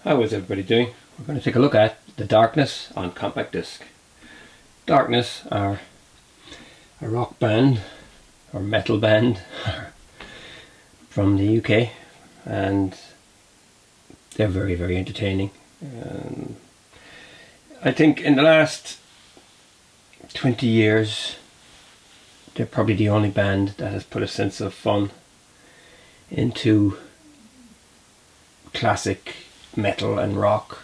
How is everybody doing? We're going to take a look at The Darkness on compact disc. Darkness are a rock band or metal band from the UK, and they're very, very entertaining. I think in the last 20 years they're probably the only band that has put a sense of fun into classic metal and rock.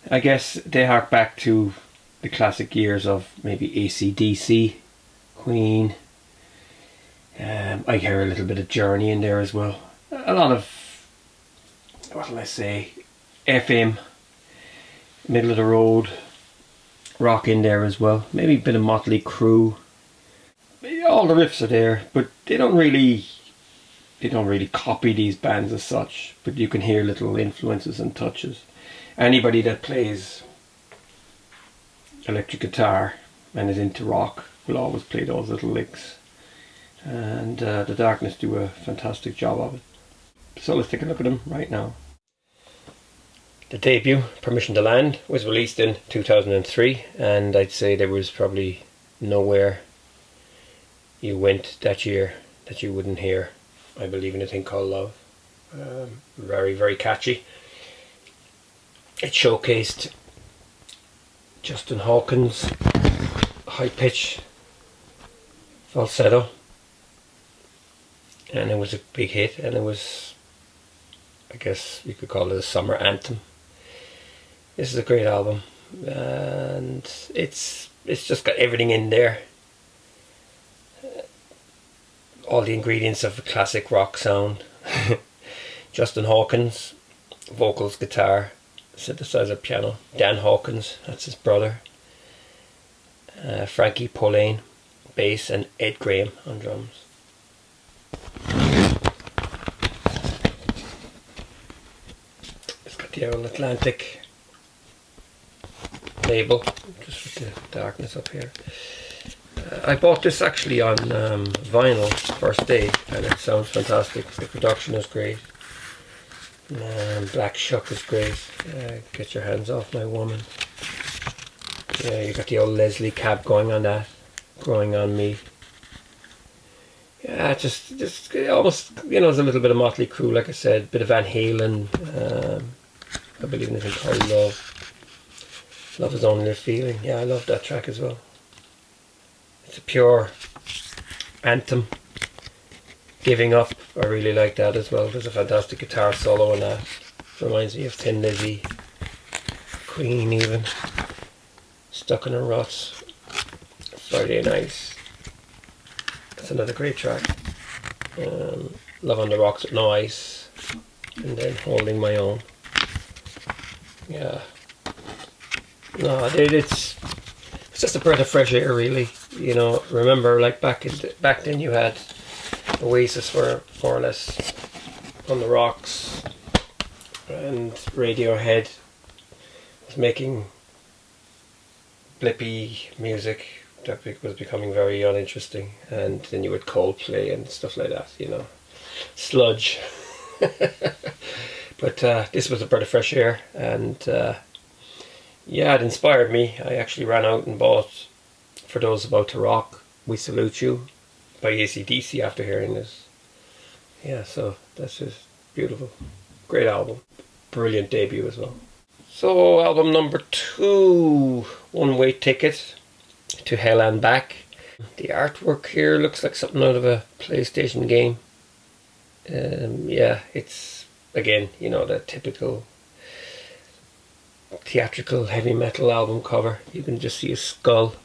I guess they hark back to the classic years of maybe AC/DC, Queen. I hear a little bit of Journey in there as well. A lot of, what will I say, FM, middle of the road rock in there as well. Maybe a bit of Motley Crue. All the riffs are there, but they don't really copy these bands as such, but you can hear little influences and touches. Anybody that plays electric guitar and is into rock will always play those little licks, and The Darkness do a fantastic job of it. So let's take a look at them right now. The debut, Permission to Land, was released in 2003, and I'd say there was probably nowhere you went that year that you wouldn't hear I Believe in a Thing Called Love. Very, very catchy. It showcased Justin Hawkins' high pitch falsetto, and it was a big hit, and it was, I guess you could call it a summer anthem. This is a great album, and it's just got everything in there. All the ingredients of a classic rock sound. Justin Hawkins, vocals, guitar, synthesizer, piano. Dan Hawkins, that's his brother. Frankie Pauline, bass, and Ed Graham on drums. It's got the old Atlantic label, just with the darkness up here. I bought this actually on vinyl first day, and it sounds fantastic. The production is great. Black Shuck is great. Get your hands off my woman. Yeah, you got the old Leslie cab going on that. Growing on Me. Yeah, just almost, there's a little bit of Motley Crue, like I said, bit of Van Halen. I Believe in a Thing Called Love. Love Is Only a Feeling. Yeah, I love that track as well. It's a pure anthem. Giving Up, I really like that as well. There's a fantastic guitar solo in that. Reminds me of Thin Lizzy, Queen even. Stuck in a Rut, Friday Night. That's another great track. Love on the Rocks with No Ice, and then Holding My Own. Yeah. No, it's just a breath of fresh air, really. Remember, like back then you had Oasis were more or less on the rocks, and Radiohead was making blippy music that was becoming very uninteresting, and then you had Coldplay and stuff like that, sludge. But this was a breath of fresh air, and yeah, it inspired me. I actually ran out and bought For Those About to Rock, We Salute You by AC/DC after hearing this. Yeah, so that's just beautiful. Great album. Brilliant debut as well. So album number 2, One Way Ticket to Hell and Back. The artwork here looks like something out of a PlayStation game. Yeah, it's again, the typical theatrical heavy metal album cover. You can just see a skull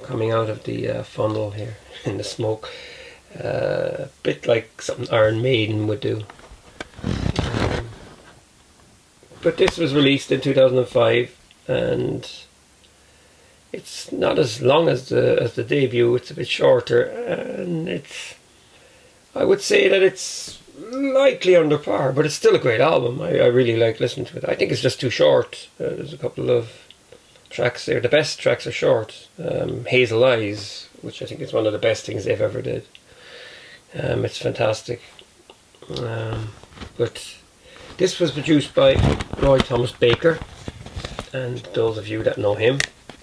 coming out of the funnel here in the smoke. A bit like something Iron Maiden would do. But this was released in 2005, and it's not as long as the debut. It's a bit shorter, and I would say that it's lightly under par, but it's still a great album. I really like listening to it. I think it's just too short. There's a couple of tracks there. The best tracks are short. Hazel Eyes, which I think is one of the best things they've ever did. It's fantastic. But This was produced by Roy Thomas Baker, and those of you that know him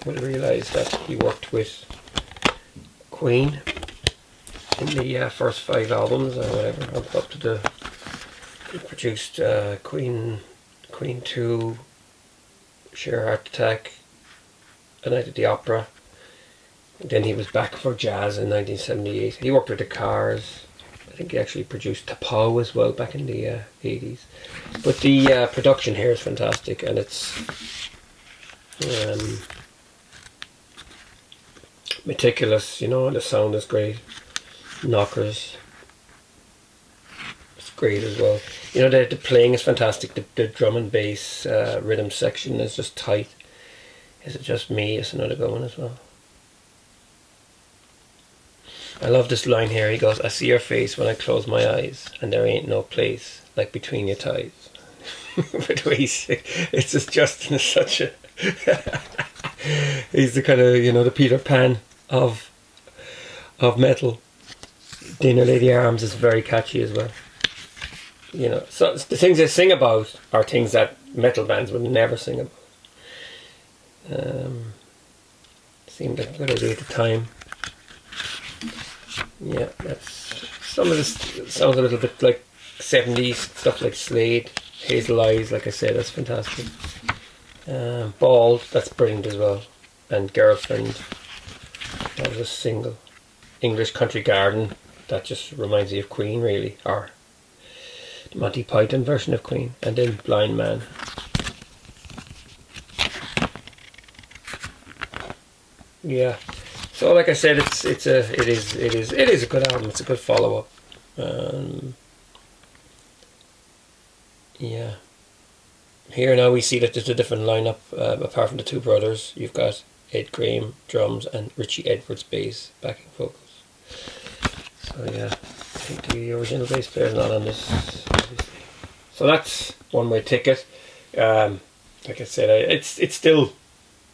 will realise that he worked with Queen in the first 5 albums or whatever, up to the... He produced Queen 2, Sheer Heart Attack, A Night at the Opera. Then he was back for jazz in 1978. He worked with the Cars. I think he actually produced Tapow as well back in the 80s. But the production here is fantastic, and it's meticulous, you know, and the sound is great. Knockers, it's great as well. You know, the playing is fantastic. The drum and bass rhythm section is just tight. Is It Just Me? It's another good one as well. I love this line here. He goes, I see your face when I close my eyes, and there ain't no place like between your thighs. But it's just Justin is such a he's the kind of, you know, the Peter Pan of metal. Dinner Lady Arms is very catchy as well. You know, so the things they sing about are things that metal bands would never sing about. Seemed like a good idea at the time. Yeah, that's some of this sounds a little bit like 70s stuff, like Slade, Hazel Eyes, like I said, that's fantastic. Bald, that's brilliant as well. And Girlfriend, that was a single. English Country Garden, that just reminds me of Queen really, or the Monty Python version of Queen. And then Blind Man. Yeah. So like I said, it is a good album. It's a good follow up. Yeah. Here now we see that there's a different lineup. Apart from the 2 brothers, you've got Ed Graham drums and Richie Edwards bass backing vocals. So yeah, I think the original bass player is not on this, obviously. So that's One Way Ticket. Like I said, it's still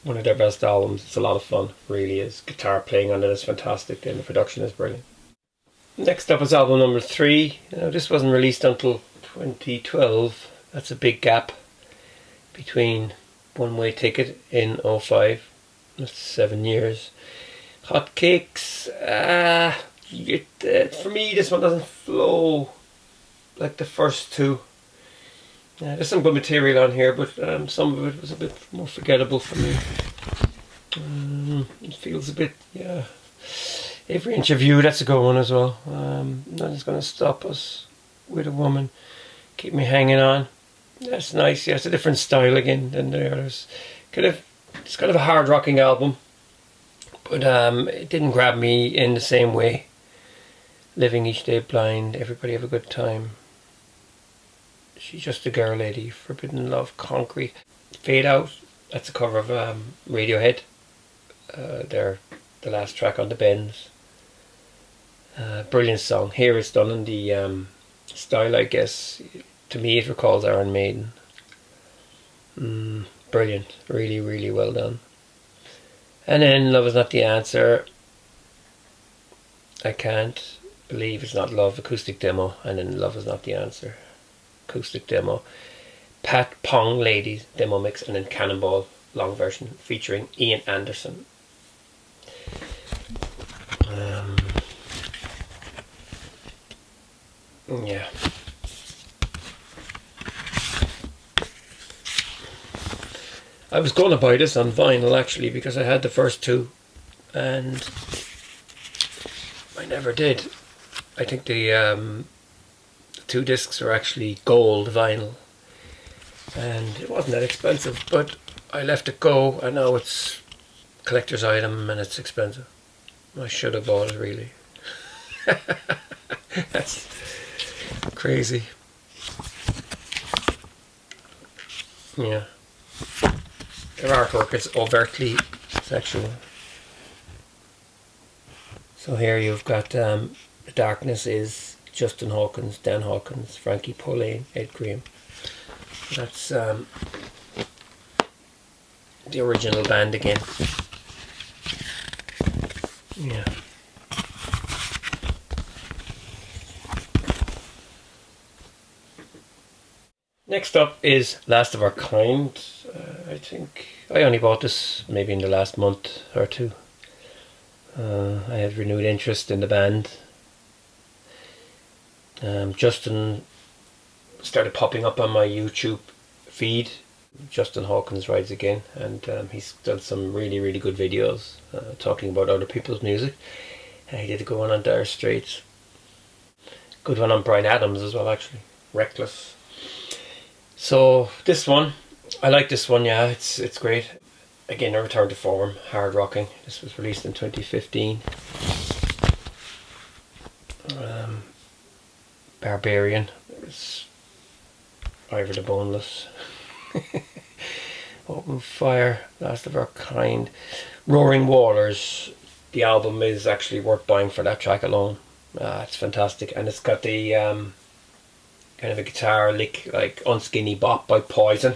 one of their best albums. It's a lot of fun, really is. Guitar playing on it is fantastic, and the production is brilliant. Next up is album number 3. Now, this wasn't released until 2012. That's a big gap between One Way Ticket in 2005. That's 7 years. Hot Cakes, for me this one doesn't flow like the first 2. There's some good material on here, but some of it was a bit more forgettable for me. It feels a bit, yeah. Every Inch of You, that's a good one as well. Nothing's going to stop us with a woman. Keep Me Hanging On. That's nice. Yeah, it's a different style again than the others. It's kind of a hard rocking album, but it didn't grab me in the same way. Living Each Day Blind, Everybody Have a Good Time. She's Just a Girl Lady, Forbidden Love, Concrete. Fade Out, that's a cover of Radiohead. They're the last track on the Bends. Brilliant song. Here it's done in the style, I guess. To me it recalls Iron Maiden. Brilliant. Really, really well done. And then Love Is Not the Answer. I Can't Believe It's Not Love, acoustic demo. And then Love Is Not the Answer, acoustic demo. Pat Pong Ladies demo mix, and then Cannonball long version featuring Ian Anderson. Yeah. I was going to buy this on vinyl actually, because I had the first 2 and I never did. I think the 2 discs are actually gold vinyl, and it wasn't that expensive, but I let it go, and now it's a collector's item and it's expensive. I should have bought it really. That's crazy. Yeah. Their artwork is overtly sexual. So here you've got The Darkness is Justin Hawkins, Dan Hawkins, Frankie Pauline, Ed Graham. That's the original band again. Yeah. Next up is Last of Our Kind. I think I only bought this maybe in the last month or two. I had renewed interest in the band. Justin started popping up on my YouTube feed. Justin Hawkins Rides Again, and he's done some really good videos talking about other people's music. He did a good one on Dire Straits, good one on Bryan Adams as well, actually, Reckless. So this one, I like this one. Yeah, it's great. Again, a return to form, hard rocking. This was released in 2015. Barbarian, it's Ivor the Boneless. Open Fire, Last of Our Kind. Roaring Waters, the album is actually worth buying for that track alone. It's fantastic, and it's got the kind of a guitar lick like Unskinny Bop by Poison.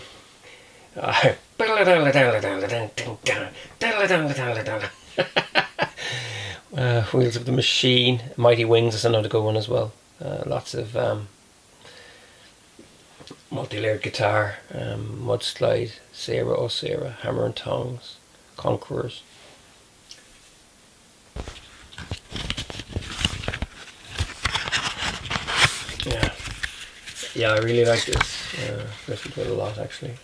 Wheels of the Machine, Mighty Wings is another good one as well. Lots of multi-layered guitar, Mudslide, Sarah Oh Sarah, Hammer and Tongs, Conquerors. Yeah, I really like this. Listened to it a lot, actually.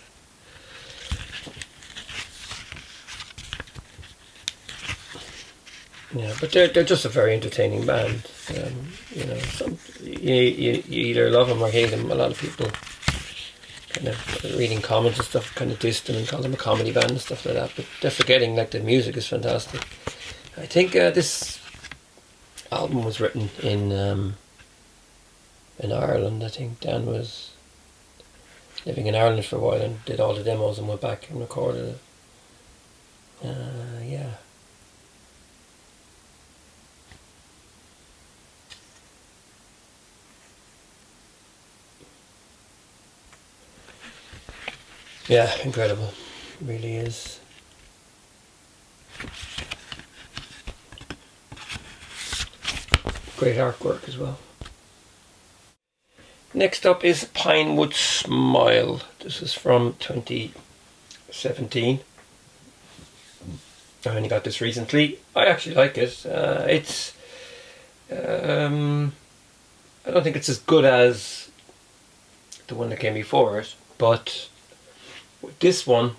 Yeah, but they're just a very entertaining band. You either love them or hate them. A lot of people kind of reading comments and stuff kind of diss them and call them a comedy band and stuff like that. But they're forgetting like the music is fantastic. I think this album was written in Ireland. I think Dan was living in Ireland for a while and did all the demos and went back and recorded it. Yeah. Yeah, incredible. It really is. Great artwork as well. Next up is Pinewood Smile. This is from 2017. I only got this recently. I actually like it. It's I don't think it's as good as the one that came before it, but with this one,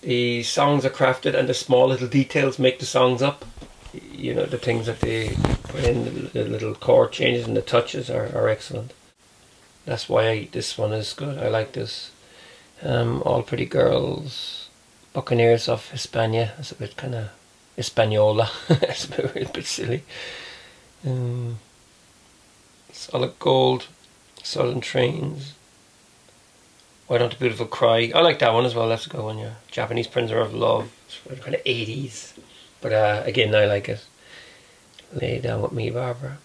the songs are crafted and the small little details make the songs up. You know, the things that they put in, the little chord changes and the touches are excellent. That's why this one is good. I like this. All Pretty Girls, Buccaneers of Hispania. It's a bit kind of Hispaniola. It's a bit silly. Solid Gold, Southern Trains, Why Don't the Beautiful Cry. I like that one as well. That's a good one, yeah. Japanese Prisoner of Love. It's kind of 80s. But again, I like it. Lay Down With Me, Barbara.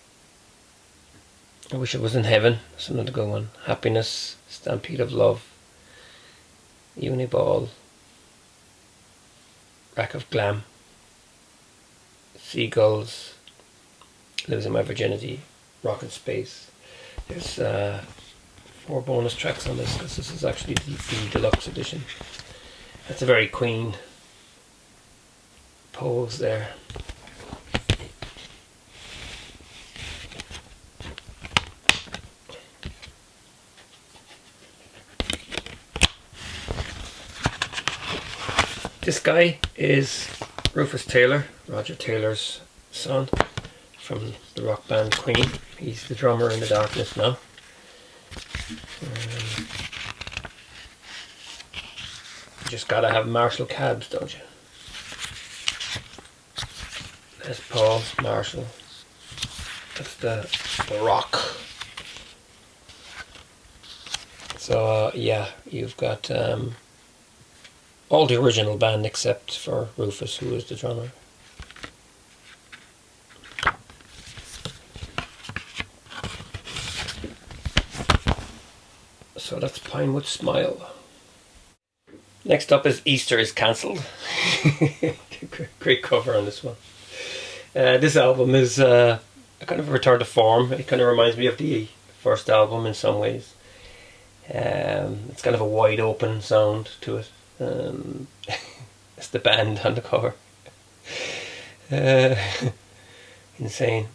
I Wish It Was in Heaven. That's another good one. Happiness, Stampede of Love, Uniball, Rack of Glam, Seagulls, Losing My Virginity, Rock and Space. There's 4 bonus tracks on this because this is actually the deluxe edition. That's a very Queen pose there. This guy is Rufus Taylor, Roger Taylor's son, from the rock band Queen. He's the drummer in The Darkness now. You just gotta have Marshall cabs, don't you? Les Paul, Marshall. That's the rock. So yeah, you've got all the original band except for Rufus, who is the drummer. So that's Pinewood Smile. Next up is Easter Is Cancelled. Great cover on this one. This album is a kind of a return to form. It kind of reminds me of the first album in some ways. It's kind of a wide open sound to it. It's the band on the cover. Insane.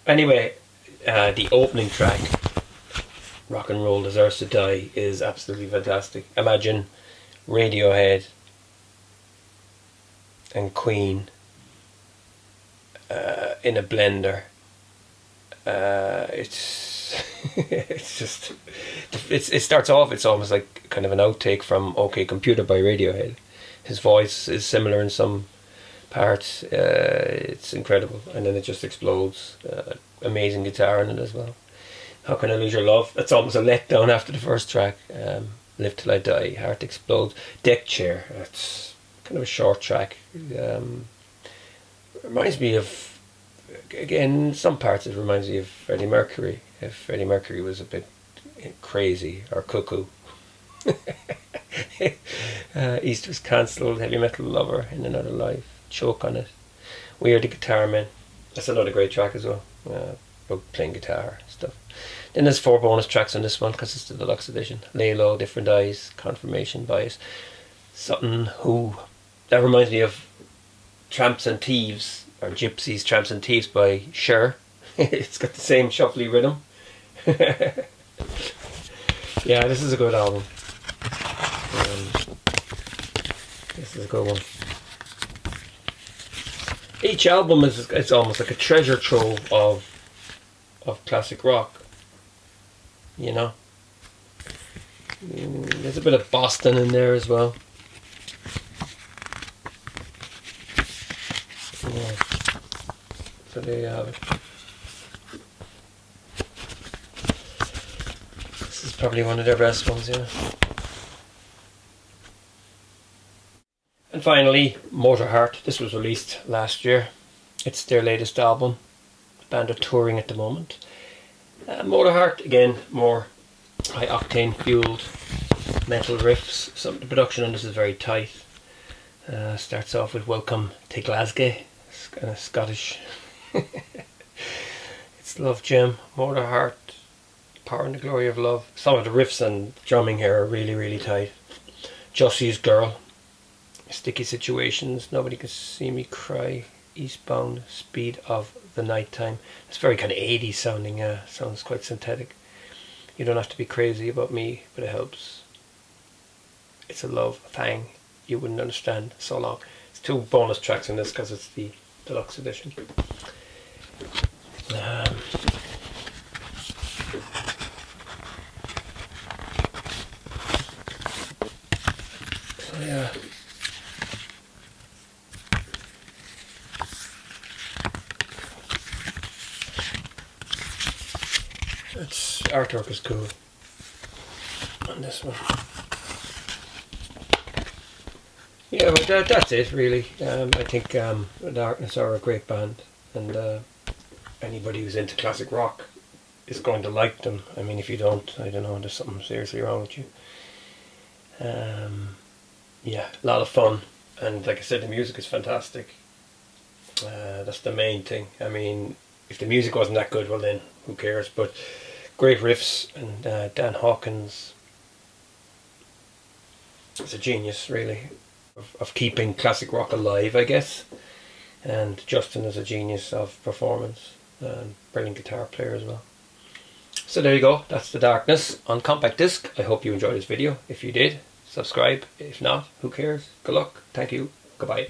Anyway, the opening track, Rock and Roll Deserves to Die, is absolutely fantastic. Imagine Radiohead and Queen in a blender. It starts off, it's almost like kind of an outtake from OK Computer by Radiohead. His voice is similar in some parts. It's incredible, and then it just explodes. Amazing guitar in it as well. How Can I Lose Your Love? It's almost a letdown after the first track. Live Till I Die, Heart Explodes. Deck Chair, that's kind of a short track. Reminds me of, again, some parts it reminds me of Freddie Mercury, if Freddie Mercury was a bit crazy or cuckoo. Easter's Cancelled, Heavy Metal Lover, In Another Life, Choke on It, We Are the Guitar Men. That's another great track as well, about playing guitar stuff. Then there's 4 bonus tracks on this one because it's the deluxe edition. Lay Low, Different Eyes, Confirmation Bias, Something Who. That reminds me of Tramps and Thieves, or Gypsies, Tramps and Thieves by Cher. It's got the same shuffly rhythm. Yeah, this is a good album. This is a good one. Each album it's almost like a treasure trove of classic rock. You know, there's a bit of Boston in there as well. Yeah. So there you have it. This is probably one of their best ones, yeah. And finally, Mortar Heart. This was released last year. It's their latest album. The band are touring at the moment. Mortar Heart, again, more high octane fueled metal riffs. The production on this is very tight. Starts off with Welcome to Glasgow. It's kind of Scottish. It's Love Gem, Mortar Heart, Power and the Glory of Love. Some of the riffs and drumming here are really, really tight. Jussie's Girl, Sticky Situations, Nobody Can See Me Cry, Eastbound, Speed of the Nighttime. It's very kind of 80s sounding, sounds quite synthetic. You Don't Have to Be Crazy About Me, but it helps. It's a Love Thing You Wouldn't Understand So Long. It's 2 bonus tracks in this because it's the deluxe edition. So yeah. Its artwork is cool on this one. Yeah, but that's it really. I think The Darkness are a great band, and anybody who's into classic rock is going to like them. I mean, if you don't, I don't know, there's something seriously wrong with you. Yeah, a lot of fun, and like I said, the music is fantastic. That's the main thing. I mean, if the music wasn't that good, well then, who cares? But great riffs, and Dan Hawkins is a genius, really, of keeping classic rock alive, I guess. And Justin is a genius of performance, and brilliant guitar player as well. So there you go, that's The Darkness on compact disc. I hope you enjoyed this video. If you did, subscribe. If not, who cares? Good luck. Thank you. Goodbye.